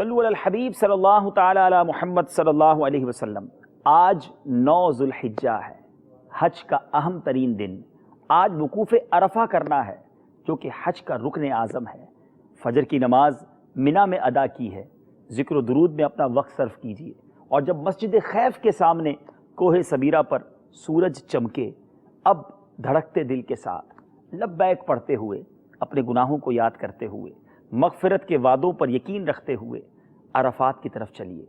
صلو علی الحبیب صلی اللہ تعالی علی محمد صلی اللہ علیہ وسلم۔ آج 9 ذوالحجہ ہے، حج کا اہم ترین دن۔ آج وقوف عرفہ کرنا ہے جو کہ حج کا رکن اعظم ہے۔ فجر کی نماز منا میں ادا کی ہے، ذکر و درود میں اپنا وقت صرف کیجیے، اور جب مسجد خیف کے سامنے کوہ صبیرہ پر سورج چمکے، اب دھڑکتے دل کے ساتھ لبیک پڑھتے ہوئے، اپنے گناہوں کو یاد کرتے ہوئے، مغفرت کے وعدوں پر یقین رکھتے ہوئے عرفات کی طرف چلیے۔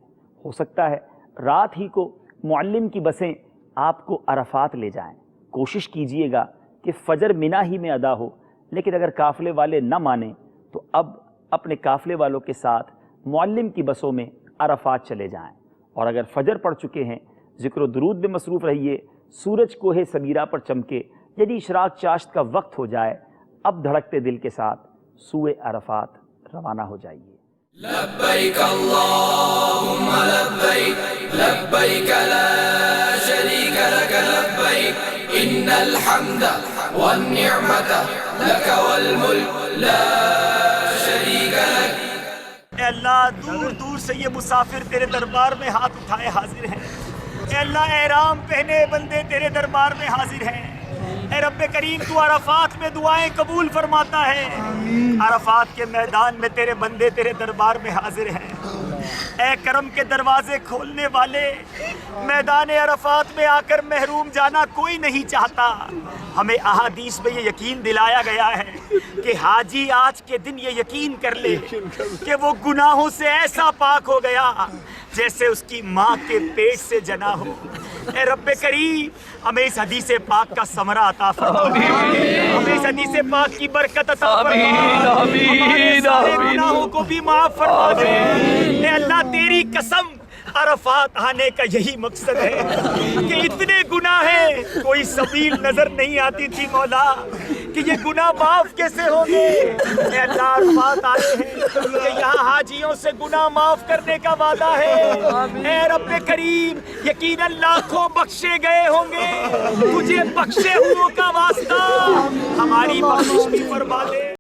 ہو سکتا ہے رات ہی کو معلم کی بسیں آپ کو عرفات لے جائیں۔ کوشش کیجئے گا کہ فجر منا ہی میں ادا ہو، لیکن اگر قافلے والے نہ مانیں تو اب اپنے قافلے والوں کے ساتھ معلم کی بسوں میں عرفات چلے جائیں، اور اگر فجر پڑ چکے ہیں ذکر و درود میں مصروف رہیے۔ سورج کوہ صبیرہ پر چمکے، یعنی اشراق چاشت کا وقت ہو جائے، اب دھڑکتے دل کے ساتھ سوئے عرفات روانہ ہو جائیے۔ لبیک اللہم لبیک لبیک لا شریک لک لبیک ان الحمد والنعمت لک والملک لا شریک لک۔ اے اللہ، دور دور سے یہ مسافر تیرے دربار میں ہاتھ اٹھائے حاضر ہیں۔ اے اللہ، احرام پہنے بندے تیرے دربار میں حاضر ہیں۔ اے رب کریم، تو عرفات میں دعائیں قبول فرماتا ہے۔ عرفات کے میدان میں تیرے بندے تیرے دربار میں حاضر ہیں۔ اے کرم کے دروازے کھولنے والے، میدان عرفات میں آ کر محروم جانا کوئی نہیں چاہتا۔ ہمیں احادیث میں یہ یقین دلایا گیا ہے کہ حاجی آج کے دن یہ یقین کر لے کہ وہ گناہوں سے ایسا پاک ہو گیا جیسے اس کی ماں کے پیٹ سے جنا ہو۔ اے رب کریم، ہمیں اس حدیث پاک کا ثمرہ عطا فرما، ہمیں اس حدیث پاک کی برکت عطا فرما، ہمارے سارے گناہوں کو بھی معاف فرما دے۔ اے اللہ، تیری قسم، عرفات آنے کا یہی مقصد ہے کہ اتنے گناہ ہیں، کوئی سبیل نظر نہیں آتی تھی مولا کہ یہ گناہ معاف کیسے ہوں گے۔ اے اللہ، عرفات آئے ہیں کہ یہاں حاجیوں سے گناہ معاف کرنے کا وعدہ ہے۔ اے رب کریم، یقیناً لاکھوں بخشے گئے ہوں گے، تجھے بخشے ہوئوں کا واسطہ ہماری بخشش بھی فرما دے۔